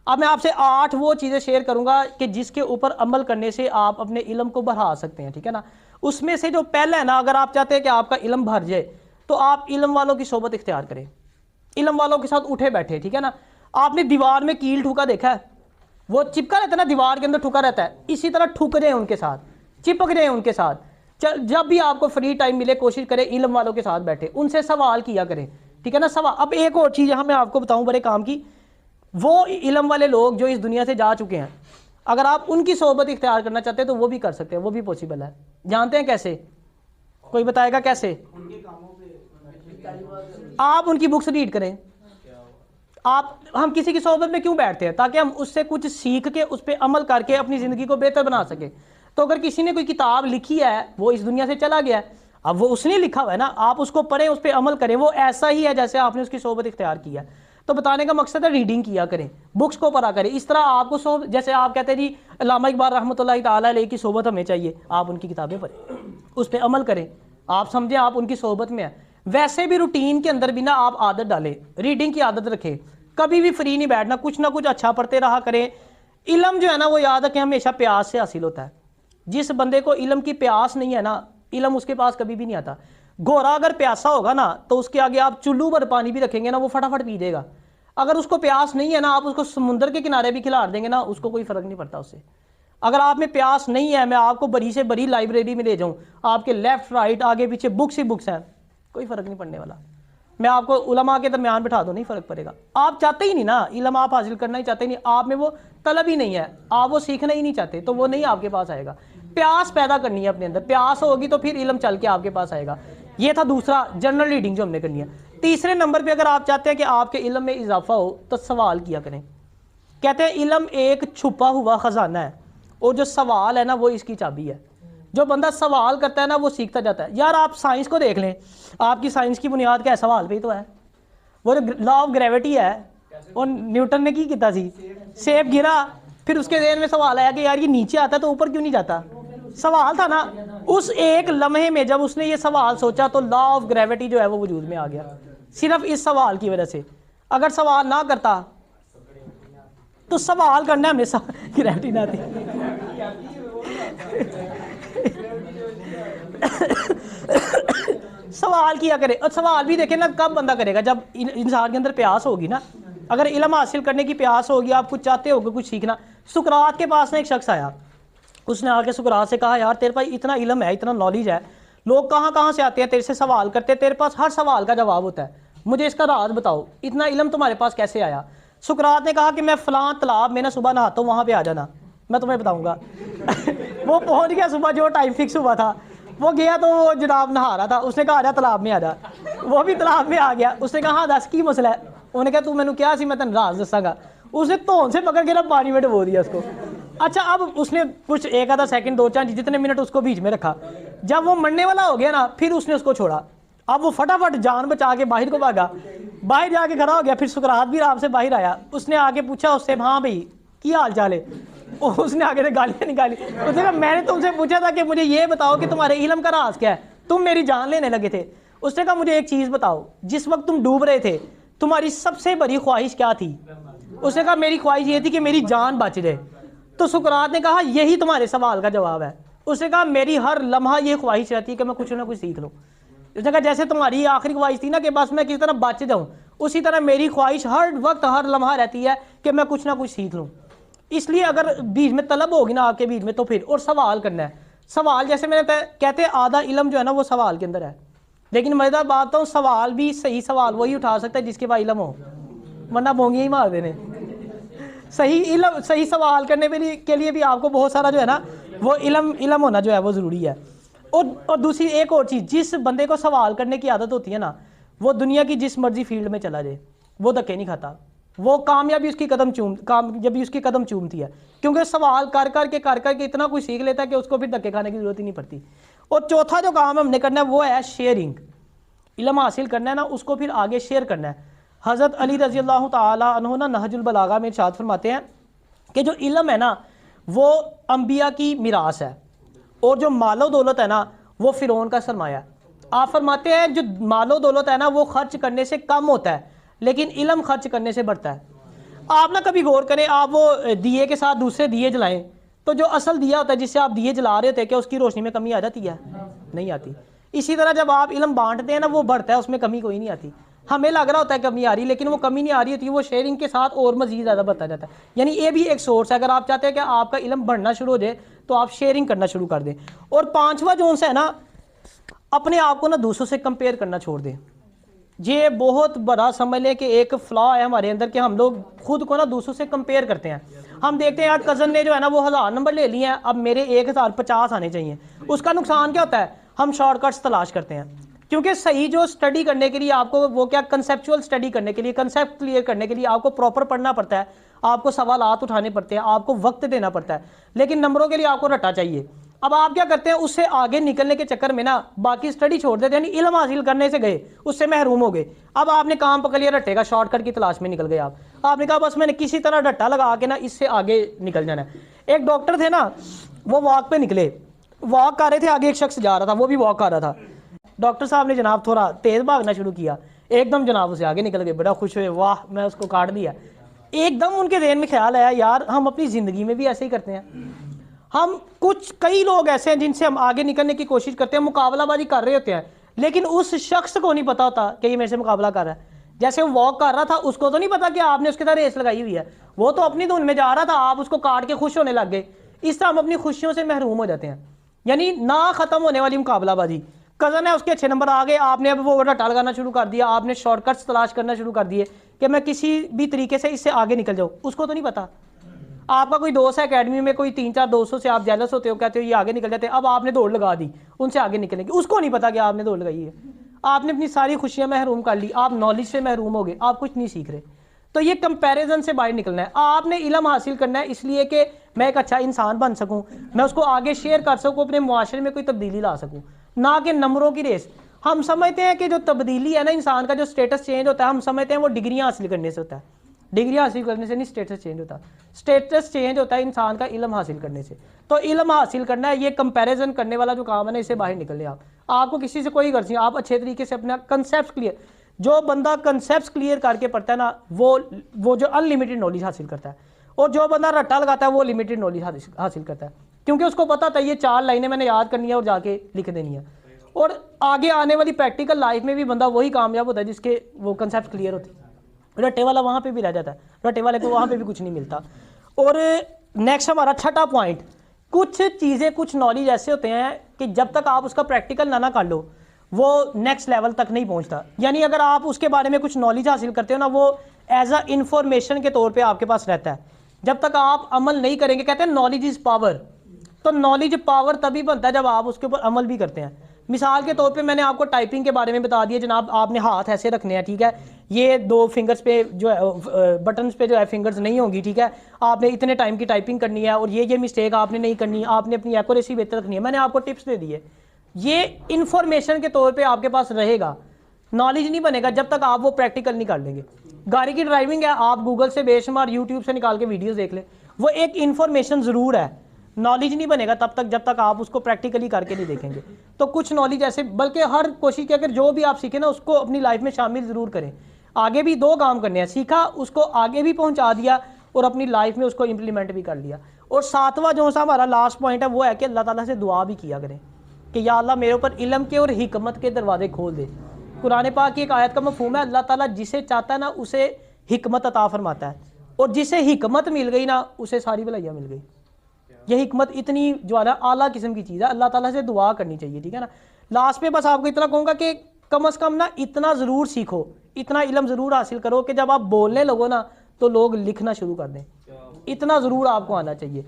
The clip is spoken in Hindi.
अब मैं आपसे 8 वो चीज़ें शेयर करूंगा कि जिसके ऊपर अमल करने से आप अपने इल्म को बढ़ा सकते हैं, ठीक है ना। उसमें से जो पहला है ना, अगर आप चाहते हैं कि आपका इल्म भर जाए तो आप इल्म वालों की सोबत इख्तियार करें, इल्म वालों के साथ उठे बैठे, ठीक है ना। आपने दीवार में कील ठुका देखा है, वो चिपका रहता है ना, दीवार के अंदर ठुका रहता है, इसी तरह ठुक जाए उनके साथ, चिपक जाए उनके साथ। जब भी आपको फ्री टाइम मिले कोशिश करें इल्म वालों के साथ बैठे, उनसे सवाल किया करें, ठीक है ना। सवाल। अब एक और चीज़ यहाँ मैं आपको बताऊँ बड़े काम की, वो इल्म वाले लोग जो इस दुनिया से जा चुके हैं, अगर आप उनकी सोबत इख्तियार करना चाहते हैं तो वो भी कर सकते हैं, वो भी पॉसिबल है। जानते हैं कैसे? कोई बताएगा कैसे? आप उनकी बुक्स रीड करें। हम किसी की सोबत में क्यों बैठते हैं? ताकि हम उससे कुछ सीख के उस पर अमल करके अपनी ज़िंदगी को बेहतर बना सके। तो अगर किसी ने कोई किताब लिखी है, वो इस दुनिया से चला गया है, अब वो उसने लिखा हुआ है ना, आप उसको पढ़ें, उस पर अमल करें, वो ऐसा ही है जैसे आपने उसकी सोबत इख्तियार किया। तो बताने का मकसद है रीडिंग किया करें, बुक्स को पढ़ा करें। इस तरह आपको जैसे आप कहते हैं जी अल्लामा इकबाल रहमतुल्लाहि ताला अलैह की सोबत हमें चाहिए, आप उनकी किताबें पढ़ें, उस पर अमल करें, आप समझें आप उनकी सोबत में है। वैसे भी रूटीन के अंदर भी ना आप आदत डालें, रीडिंग की आदत रखें, कभी भी फ्री नहीं बैठना, कुछ ना कुछ अच्छा पढ़ते रहा करें। इल्म जो है ना वो याद रखें हमेशा प्यास से हासिल होता है। जिस बंदे को इल्म की प्यास नहीं है ना, इल्म उसके पास कभी भी नहीं आता। घोड़ा अगर प्यासा होगा ना तो उसके आगे आप चुल्लू भर पानी भी रखेंगे ना, वो फटाफट पी देगा। अगर उसको प्यास नहीं है ना, आप उसको समुद्र के किनारे भी खिला देंगे ना, उसको कोई फर्क नहीं पड़ता उससे। अगर आप में प्यास नहीं है, मैं आपको बड़ी से बड़ी लाइब्रेरी में ले जाऊं, आपके लेफ्ट राइट आगे पीछे बुक्स ही बुक्स हैं, कोई फर्क नहीं पड़ने वाला। मैं आपको उलमा के दरमियान बिठा दूं, नहीं फर्क पड़ेगा। आप चाहते ही नहीं ना, इल्म आप हासिल करना ही चाहते नहीं, आप में वो तलब ही नहीं है, आप वो सीखना ही नहीं चाहते, तो वो नहीं आपके पास आएगा। प्यास पैदा करनी है अपने अंदर, प्यास होगी तो फिर इल्म चल के आपके पास आएगा। ये था दूसरा, जनरल रीडिंग जो हमने करनी है। तीसरे नंबर पे अगर आप चाहते हैं कि आपके इल्म में इजाफा हो तो सवाल किया करें। कहते हैं इल्म एक छुपा हुआ खजाना है, और जो सवाल है ना वो इसकी चाबी है। जो बंदा सवाल करता है ना वो सीखता जाता है। यार आप साइंस को देख लें, आपकी साइंस की बुनियाद क्या है? सवाल पे ही तो है। वो लॉ ऑफ ग्रेविटी है, और न्यूटन ने की किया सी, सेब गिरा, फिर उसके ज़हन में सवाल आया कि यार ये नीचे आता तो ऊपर क्यों नहीं जाता? सवाल था ना। उस एक लम्हे में जब उसने ये सवाल सोचा तो लॉ ऑफ ग्रेविटी जो है वो वजूद में आ गया, सिर्फ इस सवाल की वजह से। अगर सवाल ना करता तो सवाल करना है हमेशा ग्रेविटी ना आती। सवाल किया करे, और सवाल भी देखें ना कब बंदा करेगा, जब इंसान के अंदर प्यास होगी ना। अगर इल्म हासिल करने की प्यास होगी, आप कुछ चाहते होगे कुछ सीखना। सुकरात के पास ना एक शख्स आया, उसने आके सुकरात से कहा यार तेरे पास इतना इल्म है, इतना नॉलेज है, लोग कहाँ कहाँ से आते हैं तेरे से सवाल करते हैं, तेरे पास हर सवाल का जवाब होता है, मुझे इसका राज बताओ, इतना इल्म तुम्हारे पास कैसे आया? सुकरात ने कहा कि मैं फलां तालाब में ना सुबह नहाता हूँ, वहाँ पे आ जाना, मैं तुम्हें बताऊँगा। वो पहुँच गया सुबह, जो टाइम फिक्स हुआ था वो गया, तो वो जनाब नहा रहा था, उसने कहा आ जा तालाब में आ जा, वो भी तालाब में आ गया। उसने कहा हाँ दस की मसला है? उन्होंने कहा तू मैंने क्या सी, मैं तेन राज दसांगा। उसने धौन से पकड़ के ना पानी में डबो दिया उसको। अच्छा, अब उसने कुछ एक आधा सेकंड, 2-4 जितने मिनट उसको बीच में रखा, जब वो मरने वाला हो गया ना फिर उसने उसको छोड़ा। अब वो फटाफट जान बचा के बाहर को भागा, बाहर जाके खड़ा हो गया। फिर सुकरात भी आराम से बाहर आया, उसने आके पूछा उससे हाँ भाई क्या हाल चाल है? उसने आगे से गालियाँ निकाली। उसने कहा मैंने तुमसे पूछा था कि मुझे ये बताओ कि तुम्हारे इल्म का राज क्या है, तुम मेरी जान लेने लगे थे। उसने कहा मुझे एक चीज़ बताओ, जिस वक्त तुम डूब रहे थे तुम्हारी सबसे बड़ी ख्वाहिश क्या थी? उसने कहा मेरी ख्वाहिश ये थी कि मेरी जान बच जाए। तो सुकरात ने कहा यही तुम्हारे सवाल का जवाब है। उसने कहा मेरी हर लम्हा ये ख्वाहिश रहती है कि मैं कुछ ना कुछ सीख लूँ। उसने कहा जैसे तुम्हारी आखिरी ख्वाहिश थी ना कि बस मैं किस तरह बच जाऊँ, उसी तरह मेरी ख्वाहिश हर वक्त हर लम्हा रहती है कि मैं कुछ ना कुछ सीख लूँ। इसलिए अगर बीच में तलब होगी ना आपके बीच में तो फिर, और सवाल करना है। सवाल जैसे मैंने कहते हैं आधा इल्म जो है ना वो सवाल के अंदर है। लेकिन मज़ेदार बात तो सवाल भी सही सवाल वही उठा सकता है जिसके पास इल्म हो, वरना बोंगियाँ ही मार देने। सही इल्म, सही सवाल करने के लिए भी आपको बहुत सारा जो है ना वो इल्म होना जो है वो ज़रूरी है। और दूसरी एक और चीज़, जिस बंदे को सवाल करने की आदत होती है ना, वो दुनिया की जिस मर्जी फील्ड में चला जाए वो धक्के नहीं खाता, वो कामयाबी उसकी कदम चूमती है, क्योंकि सवाल कर करके इतना कुछ सीख लेता है कि उसको फिर धक्के खाने की जरूरत ही नहीं पड़ती। और चौथा जो काम हमने करना है वो है शेयरिंग। इल्म हासिल करना है ना उसको फिर आगे शेयर करना है। हज़रत अली रज़ी अल्लाह ताला अन्हु ना नहजुल बलागा में इरशाद फरमाते हैं कि जो इल्म है ना वो अंबिया की मिरास है, और जो मालो दौलत है ना वो फ़िरौन का सरमाया है। आप फरमाते हैं जो मालो दौलत है ना वो खर्च करने से कम होता है, लेकिन इल्म खर्च करने से बढ़ता है। आप ना कभी गौर करें, आप वो दिए के साथ दूसरे दिए जलाएं तो जो असल दिया होता है जिससे आप दिए जला रहे होते हैं, क्या उसकी रोशनी में कमी आ जाती है? नहीं आती। इसी तरह जब आप इल्म बांटते हैं ना, वो बढ़ता है, उसमें कमी कोई नहीं आती। हमें लग रहा होता है कमी आ रही, लेकिन वो कमी नहीं आ रही होती, वो शेयरिंग के साथ और मजीद ज़्यादा बढ़ता जाता है। यानी ये भी एक सोर्स है। अगर आप चाहते हैं कि आपका इल्म बढ़ना शुरू हो जाए तो आप शेयरिंग करना शुरू कर दें। और पांचवा जोन से है ना, अपने आप को ना दूसरों से कंपेयर करना छोड़ दें। ये बहुत बड़ा समझ लें कि एक फ्लॉ है हमारे अंदर कि हम लोग खुद को ना दूसरों से कंपेयर करते हैं। हम देखते हैं यार कज़न ने जो है ना वो 1000 नंबर ले लिए हैं, अब मेरे 1050 आने चाहिए। उसका नुकसान क्या होता है? हम शॉर्टकट्स तलाश करते हैं। क्योंकि सही जो स्टडी करने के लिए आपको वो क्या कंसेप्चुअल स्टडी करने के लिए, कंसेप्ट क्लियर करने के लिए आपको प्रॉपर पढ़ना पड़ता है, आपको सवालात उठाने पड़ते हैं, आपको वक्त देना पड़ता है। लेकिन नंबरों के लिए आपको रट्टा चाहिए। अब आप क्या करते हैं, उससे आगे निकलने के चक्कर में ना बाकी स्टडी छोड़ देते हैं, यानी इल्म हासिल करने से गए, उससे महरूम हो गए। अब आपने काम पकड़ लिया रट्टे का, शॉर्टकट की तलाश में निकल गए आपने कहा बस मैंने किसी तरह रट्टा लगा के ना इससे आगे निकल जाना है। एक डॉक्टर थे ना, वो वॉक पे निकले, वॉक कर रहे थे, आगे एक शख्स जा रहा था, वो भी वॉक कर रहा था। डॉक्टर साहब ने जनाब थोड़ा तेज भागना शुरू किया, एकदम जनाब उसे आगे निकल गए, बड़ा खुश हुए, वाह मैं उसको काट दिया। एकदम उनके ज़हन में ख्याल आया, यार हम अपनी ज़िंदगी में भी ऐसे ही करते हैं। हम कई लोग ऐसे हैं जिनसे हम आगे निकलने की कोशिश करते हैं, मुकाबलाबाजी कर रहे होते हैं, लेकिन उस शख्स को नहीं पता होता कि ये मेरे से मुकाबला कर रहा है। जैसे वो वॉक कर रहा था, उसको तो नहीं पता कि आपने उसके साथ रेस लगाई हुई है, वो तो अपनी धुन में जा रहा था, आप उसको काट के खुश होने लग गए। इस तरह हम अपनी खुशियों से महरूम हो जाते हैं, यानी ना खत्म होने वाली मुकाबलाबाजी। कज़न है, उसके अच्छे नंबर आ गए, आपने अब वो रट्टा लगाना शुरू कर दिया, आपने शॉर्टकट्स तलाश करना शुरू कर दिए कि मैं किसी भी तरीके से इससे आगे निकल जाऊँ। उसको तो नहीं पता। आपका कोई दोस्त है अकेडमी में, कोई 3-4 दोस्तों से आप जेलस होते हो, कहते हो ये आगे निकल जाते हैं, अब आपने दौड़ लगा दी उनसे आगे निकलने की, उसको नहीं पता कि आपने दौड़ लगाई है। आपने अपनी सारी खुशियां महरूम कर ली, आप नॉलेज से महरूम हो गए, आप कुछ नहीं सीख रहे। तो ये कंपैरिजन से बाहर निकलना है। आपने इल्म हासिल करना है इसलिए कि मैं एक अच्छा इंसान बन सकूं, मैं उसको आगे शेयर कर सकूं, अपने मुआशरे में कोई तब्दीली ला सकूं, ना कि नंबरों की रेस। हम समझते हैं कि जो तब्दीली है ना, इंसान का जो स्टेटस चेंज होता है, हम समझते हैं वो डिग्रियां हासिल करने से होता है। डिग्री हासिल करने से नहीं स्टेटस चेंज होता, स्टेटस चेंज होता है इंसान का इल्म हासिल करने से। तो इल्म हासिल करना है, ये कंपैरिजन करने वाला जो काम है ना, इससे बाहर निकले। आपको किसी से कोई गर्ज नहीं, आप अच्छे तरीके से अपना कंसेप्ट क्लियर, जो बंदा कंसेप्ट क्लियर करके पढ़ता है ना, वो जो अनलिमिटेड नॉलेज हासिल करता है, और जो बंदा रट्टा लगाता है वो लिमिटेड नॉलेज हासिल करता है, क्योंकि उसको पता था ये 4 लाइनें मैंने याद करनी है और जाके लिख देनी है। और आगे आने वाली प्रैक्टिकल लाइफ में भी बंदा वही कामयाब होता है जिसके वो कंसेप्ट क्लियर होते हैं। रट्टे वाला वहाँ पे भी रह जाता है, रट्टे वाले को वहाँ पे भी कुछ नहीं मिलता। और नेक्स्ट हमारा छठा पॉइंट, कुछ चीज़ें, कुछ नॉलेज ऐसे होते हैं कि जब तक आप उसका प्रैक्टिकल ना कर लो वो नेक्स्ट लेवल तक नहीं पहुँचता। यानी अगर आप उसके बारे में कुछ नॉलेज हासिल करते हो ना, वो एज अ इंफॉर्मेशन के तौर पर आपके पास रहता है। जब तक आप अमल नहीं करेंगे, कहते हैं नॉलेज इज़ पावर, तो नॉलेज पावर तभी बनता है जब आप उसके ऊपर अमल भी करते हैं। मिसाल के तौर पे मैंने आपको टाइपिंग के बारे में बता दिया जनाब, आपने हाथ ऐसे रखने हैं, ठीक है, ये 2 फिंगर्स पे जो है बटन्स पे जो है फिंगर्स नहीं होंगी, ठीक है, आपने इतने टाइम की टाइपिंग करनी है, और ये मिस्टेक आपने नहीं करनी, आपने अपनी एक्यूरेसी बेहतर रखनी है। मैंने आपको टिप्स दे दिए, ये इन्फॉर्मेशन के तौर पर आपके पास रहेगा, नॉलेज नहीं बनेगा जब तक आप वो प्रैक्टिकल नहीं कर लेंगे। गाड़ी की ड्राइविंग है, आप गूगल से बेशुमार यूट्यूब से निकाल के वीडियोज़ देख लें, वो एक इन्फॉर्मेशन ज़रूर है, नॉलेज नहीं बनेगा तब तक जब तक आप उसको प्रैक्टिकली करके नहीं देखेंगे। तो कुछ नॉलेज ऐसे, बल्कि हर कोशिश की अगर जो भी आप सीखें ना उसको अपनी लाइफ में शामिल ज़रूर करें। आगे भी 2 काम करने हैं, सीखा उसको आगे भी पहुंचा दिया और अपनी लाइफ में उसको इम्प्लीमेंट भी कर लिया। और 7वां जो सा हमारा लास्ट पॉइंट है वो है कि अल्लाह ताला से दुआ भी किया करें कि या अल्लाह मेरे ऊपर इल्म के और हिकमत के दरवाजे खोल दे। कुरान पाक की एक आयत का मफहूम है, अल्लाह ताला जिसे चाहता है ना उसे हिकमत अता फरमाता है, और जिसे हिकमत मिल गई ना उसे सारी भलाइयाँ मिल गई। ये हिकमत इतनी जो है ना आला किस्म की चीज़ है, अल्लाह ताला से दुआ करनी चाहिए, ठीक है ना। लास्ट पे बस आपको इतना कहूँगा कि कम अज़ कम ना इतना ज़रूर सीखो, इतना इल्म ज़रूर हासिल करो कि जब आप बोलने लगो ना तो लोग लिखना शुरू कर दें, इतना ज़रूर आपको आना चाहिए।